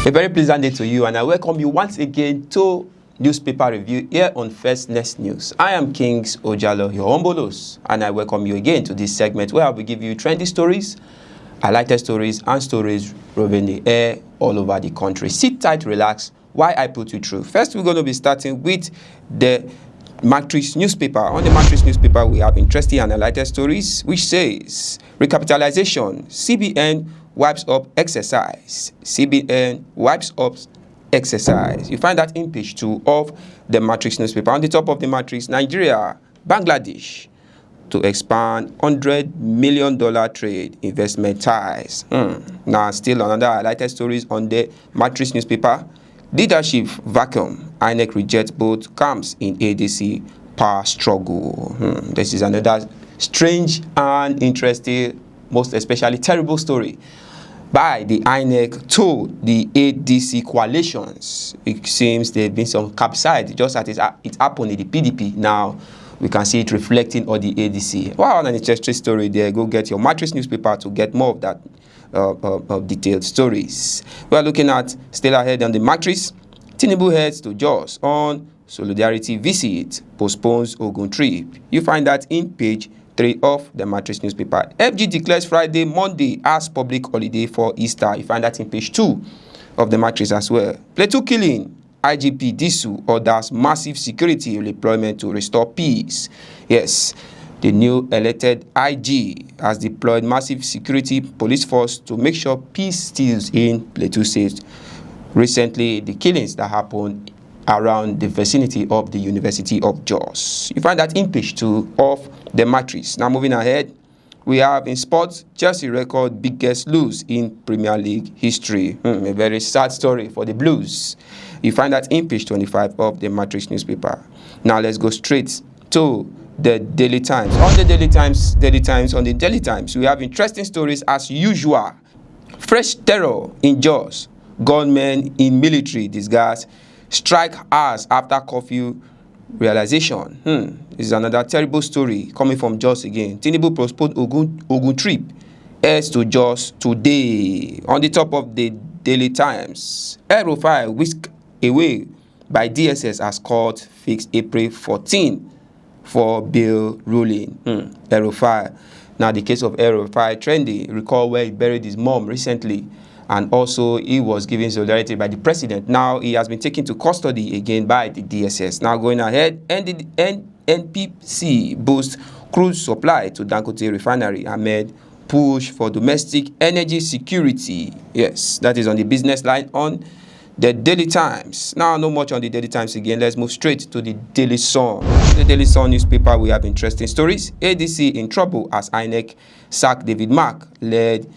A very pleasant day to you, and I welcome you once again to Newspaper Review here on First Next News. I am Kings Ojalo, your humble host, and I welcome you again to this segment where I will give you trendy stories, highlighted stories, and stories roving the air all over the country. Sit tight, relax, while I put you through. First, we're going to be starting with the Matrix newspaper. On the Matrix newspaper, we have interesting and highlighted stories, which says, recapitalization, CBN wipes up exercise. CBN wipes up exercise. You find that in page 2 of the Matrix newspaper. On the top of the Matrix, Nigeria, Bangladesh to expand $100 million trade investment ties. Now, still another highlighted stories on the Matrix newspaper. Leadership vacuum. INEC rejects both camps in ADC power struggle. This is another strange and interesting, most especially terrible story by the INEC to the ADC coalitions. It seems there have been some capside, just as it happened in the PDP. Now we can see it reflecting on the ADC. Wow, an interesting story there. Go get your Matrix newspaper to get more of that detailed stories. We are looking at still ahead on the Matrix. Tinubu heads to Jos on solidarity visit, postpones Ogun trip. You find that in page 3 of the Matrix newspaper. FG declares Friday, Monday as public holiday for Easter. You find that in page 2 of the Matrix as well. Plateau killing, IGP Disu orders massive security deployment to restore peace. Yes, the new elected IG has deployed massive security police force to make sure peace stills in Plateau State. Recently, the killings that happened around the vicinity of the University of Jos. You find that in page 2 of the Matrix. Now moving ahead, we have in sports, Chelsea record biggest lose in Premier League history. A very sad story for the Blues. You find that in page 25 of the Matrix newspaper. Now let's go straight to the Daily Times. On the Daily Times, we have interesting stories as usual. Fresh terror in Jos. Gunmen in military disguise strike hours after curfew realization. This is another terrible story coming from Jos again. Tinubu postponed Ogun trip. Heads to Jos today. On the top of the Daily Times, el-rufai whisked away by DSS as court fixed April 14 for bail ruling. El-rufai. Now the case of el-rufai trendy. Recall where he buried his mom recently. And also, he was given solidarity by the president. Now, he has been taken to custody again by the DSS. Now, going ahead, NPC boosts crude supply to Dangote refinery amid push for domestic energy security. Yes, that is on the business line on the Daily Times. Now, no much on the Daily Times again. Let's move straight to the Daily Sun. The Daily Sun newspaper, we have interesting stories. ADC in trouble as INEC sacked David Mark, led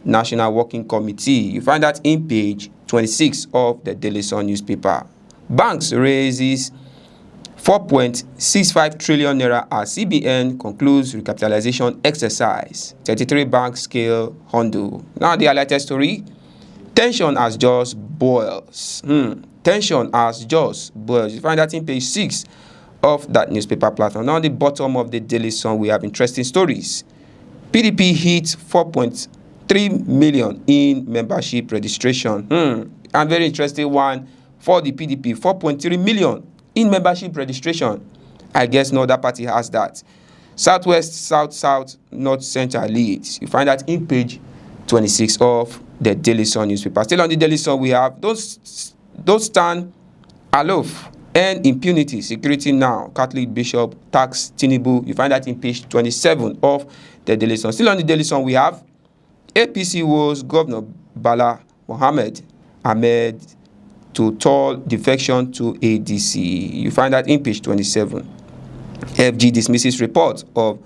National Working Committee. You find that in page 26 of the Daily Sun newspaper. Banks raises 4.65 trillion naira as CBN concludes recapitalization exercise. 33 banks scale Hondo. Now the highlighted story. Tension as Jos boils. Tension as Jos boils. You find that in page 6 of that newspaper platform. Now on the bottom of the Daily Sun, we have interesting stories. PDP hits 4.3 million in membership registration. And very interesting one for the PDP, 4.3 million in membership registration. I guess no other party has that. Southwest, South, North Central leads. You find that in page 26 of the Daily Sun newspaper. Still on the Daily Sun, we have those stand aloof and impunity, security now. Catholic Bishop tax Tinubu. You find that in page 27 of the Daily Sun. Still on the Daily Sun, we have APC was Governor Bala Mohammed Ahmed to toll defection to ADC. You find that in page 27. FG dismisses report of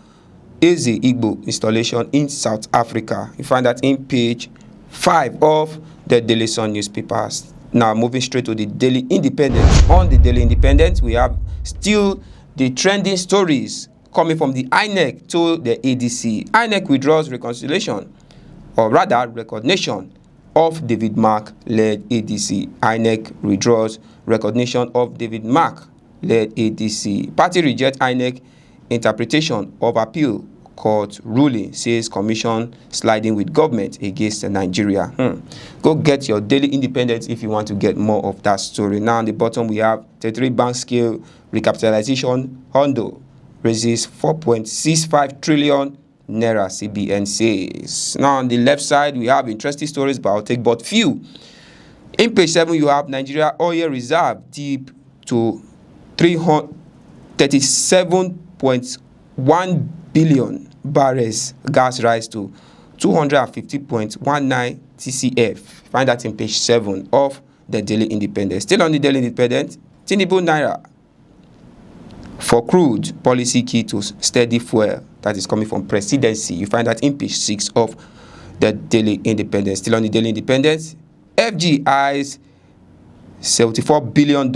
Eze Igbo installation in South Africa. You find that in page 5 of the Daily Sun newspapers. Now moving straight to the Daily Independent. On the Daily Independent, we have still the trending stories coming from the INEC to the ADC. INEC withdraws reconciliation, or rather recognition of David Mark-led ADC. INEC withdraws recognition of David Mark-led ADC. Party rejects INEC interpretation of appeal court ruling says commission sliding with government against Nigeria. Go get your Daily Independent if you want to get more of that story. Now on the bottom we have 33 bank scale recapitalization. Hondo raises 4.65 trillion naira, CBN says. Now on the left side we have interesting stories, but I'll take but few. In page 7 you have Nigeria oil reserve deep to 337.1 billion barrels, gas rise to 250.19 TCF. Find that in page 7 of the Daily Independent. Still on the Daily Independent, Tinubu Naira for crude policy key to steady fuel. That is coming from presidency. You find that in page 6 of the Daily Independent. Still on the Daily Independent, FG eyes $74 billion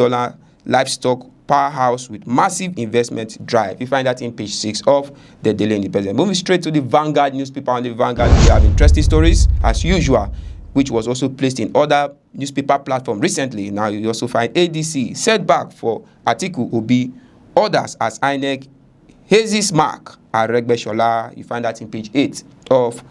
livestock powerhouse with massive investment drive. You find that in page 6 of the Daily Independent. Moving straight to the Vanguard newspaper. On the Vanguard, we have interesting stories as usual, which was also placed in other newspaper platform recently. Now you also find ADC setback for Atiku Obi, others as INEC hazes mark Aregbesola. You find that in page 8 of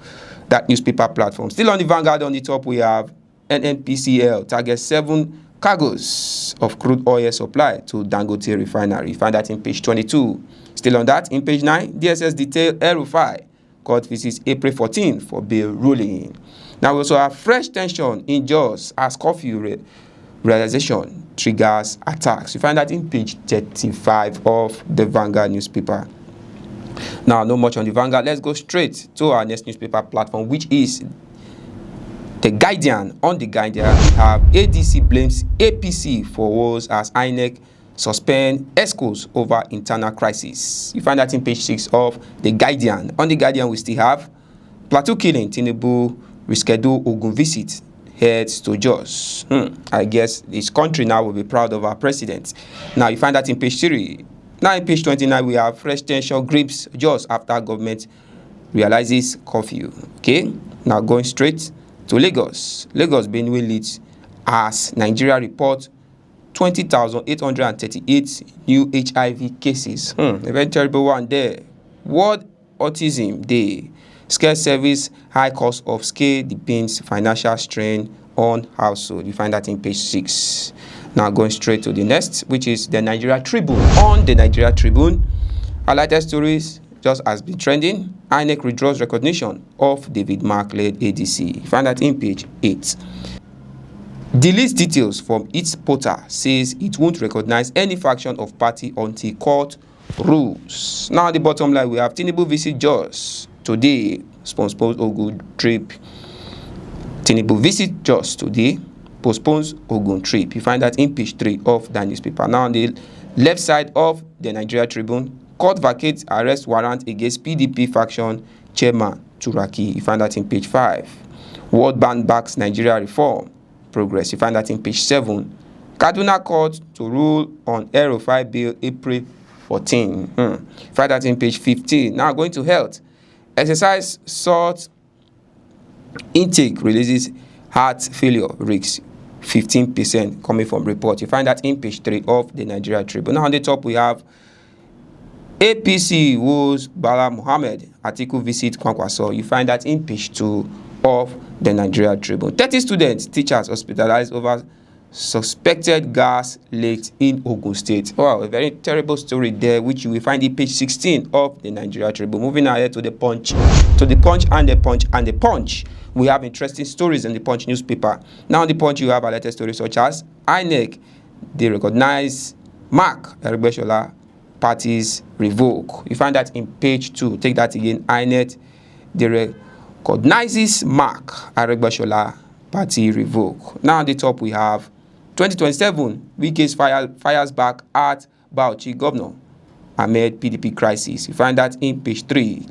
that newspaper platform. Still on the Vanguard, on the top we have NNPCL targets 7 cargoes of crude oil supply to Dangote refinery. You find that in page 22. Still on that, in page 9, DSS detail el-rufai court visits April 14 for bail ruling. Now we also have fresh tension in Jos as curfew realization triggers attacks. You find that in page 35 of the Vanguard newspaper. Now, not much on the Vanguard. Let's go straight to our next newspaper platform, which is The Guardian. On The Guardian, we have ADC blames APC for woes as INEC suspend ESCOs over internal crisis. You find that in page 6 of The Guardian. On The Guardian, we still have plateau killing. Tinubu reschedule Ogun visit, heads to Jos. I guess this country now will be proud of our president. Now, you find that in page 3. Now, in page 29, we have fresh tension grips Jos after government realizes curfew. Okay, now going straight to Lagos. Lagos being leads as Nigeria report 20,838 new HIV cases. A very terrible one there. World Autism Day. Scale service, high cost of scale depends financial strain on household. You find that in page 6. Now going straight to the next, which is the Nigeria Tribune. On the Nigeria Tribune, highlighted stories just has been trending. INEC withdraws recognition of David Mark-led ADC. You find that in page 8. Deletes details from its portal, says it won't recognize any faction of party until court rules. Now at the bottom line, we have Tinubu visit Jos today, postpones Ogun trip. Tinubu visit Jos today, postpones Ogun trip. You find that in page 3 of that newspaper. Now on the left side of the Nigeria Tribune, court vacates arrest warrant against PDP faction chairman Turaki. You find that in page 5. World Bank backs Nigeria reform progress. You find that in page 7. Kaduna court to rule on el-rufai bill April 14. You find that in page 15. Now going to health. Exercise salt intake releases heart failure risks 15% coming from report. You find that in page 3 of the Nigeria Tribune. Now on the top we have APC woes Bala Mohammed, Atiku visit Kwankwaso. You find that in page 2 of the Nigeria Tribune. 30 students, teachers hospitalized over suspected gas leak in Ogun State. Wow, a very terrible story there, which you will find in page 16 of the Nigeria Tribune. Moving ahead to the Punch, and the Punch. We have interesting stories in the Punch newspaper. Now in the Punch, you have a latest story such as INEC, they recognize Mark Aregbesola, parties revoke. You find that in page 2. Take that again. INEC, they recognizes Mark Aregbesola, party revoke. Now at the top we have 2027, Wike's fires back at Bauchi governor amid PDP crisis. You find that in page 3.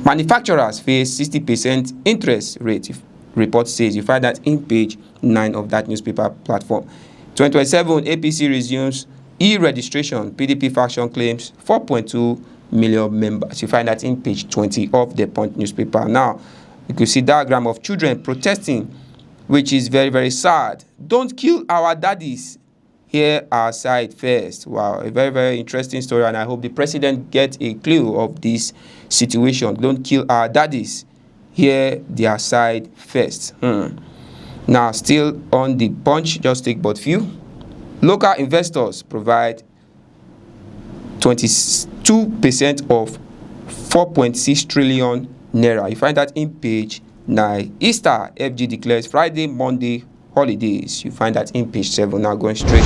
Manufacturers face 60% interest rate, report says. You find that in page 9 of that newspaper platform. 2027, APC resumes e-registration. PDP faction claims 4.2 million members. You find that in page 20 of the Punch newspaper. Now, you can see diagram of children protesting, which is very, very sad. Don't kill our daddies. Hear our side first. Wow, a very, very interesting story, and I hope the president gets a clue of this situation. Don't kill our daddies. Hear their side first. Now, still on the Punch, just take but few. Local investors provide 22% of 4.6 trillion naira. You find that in page 9. Easter, FG declares Friday, Monday holidays. You find that in page 7. Now going straight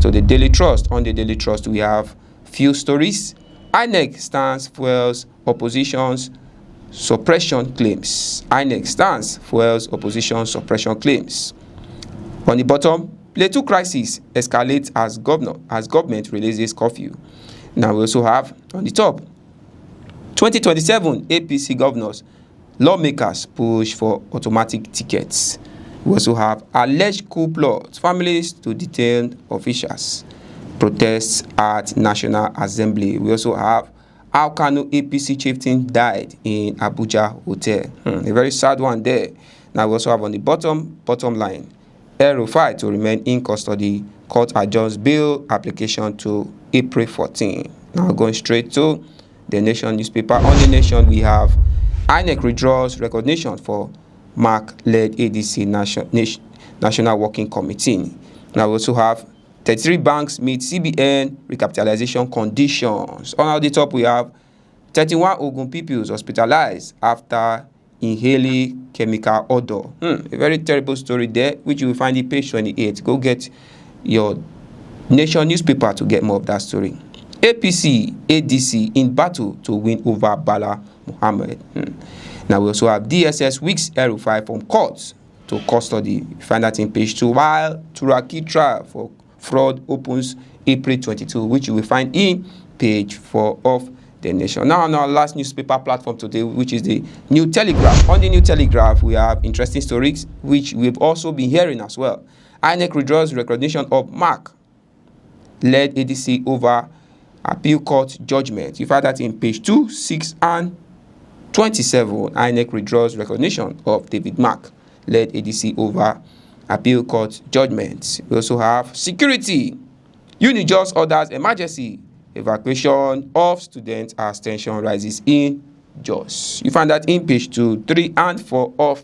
to the Daily Trust. On the Daily Trust, we have few stories. INEC stands fuels opposition's suppression claims. INEC stands fuels opposition suppression claims. On the bottom, Plateau crisis escalates as government releases curfew. Now we also have on the top, 2027 APC governors, lawmakers push for automatic tickets. We also have alleged coup plot, families to detain officials, protests at National Assembly. We also have Kano APC chieftain died in Abuja hotel. A very sad one there. Now we also have on the bottom line, el-rufai to remain in custody. Court adjourns bail application to April 14. Now going straight to the Nation newspaper. On the Nation, we have INEC withdraws recognition for Mark-led ADC National Working Committee. Now we also have 33 banks meet CBN recapitalization conditions. On the top, we have 31 Ogun pupils hospitalized after inhaling chemical odor. A very terrible story there, which you will find in page 28. Go get your Nation newspaper to get more of that story. APC, ADC in battle to win over Bala Muhammad. Now we also have DSS weeks el-rufai from court to custody. You find that in page 2. While Turaki trial for fraud opens April 22, which you will find in page 4 of the Nation. Now on our last newspaper platform today, which is the New Telegraph. On the New Telegraph, we have interesting stories, which we've also been hearing as well. INEC withdraws recognition of Mark-led ADC over appeal court judgment. You find that in page 2, 6, and 27. INEC withdraws recognition of David Mark-led ADC over appeal court judgment. We also have security. Unijust orders emergency evacuation of students as tension rises in Jos. You find that in page 2, 3, and 4 of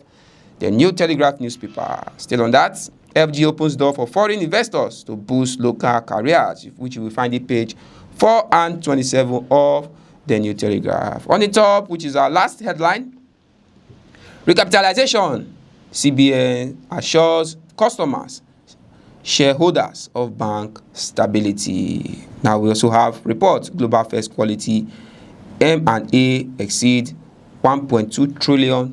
the New Telegraph newspaper. Still on that, FG opens door for foreign investors to boost local careers, which you will find in page 4 and 27 of the New Telegraph. On the top, which is our last headline, recapitalization. CBN assures customers, shareholders of bank stability. Now we also have reports, global first quality M&A exceed $1.2 trillion,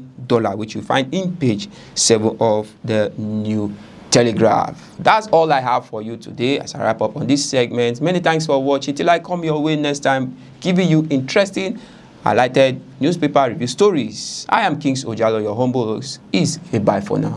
which you find in page 7 of the New Telegraph. That's all I have for you today as I wrap up on this segment. Many thanks for watching. Till I come your way next time, giving you interesting, highlighted newspaper review stories. I am Kings Ojalo, your humble host. Is a bye for now.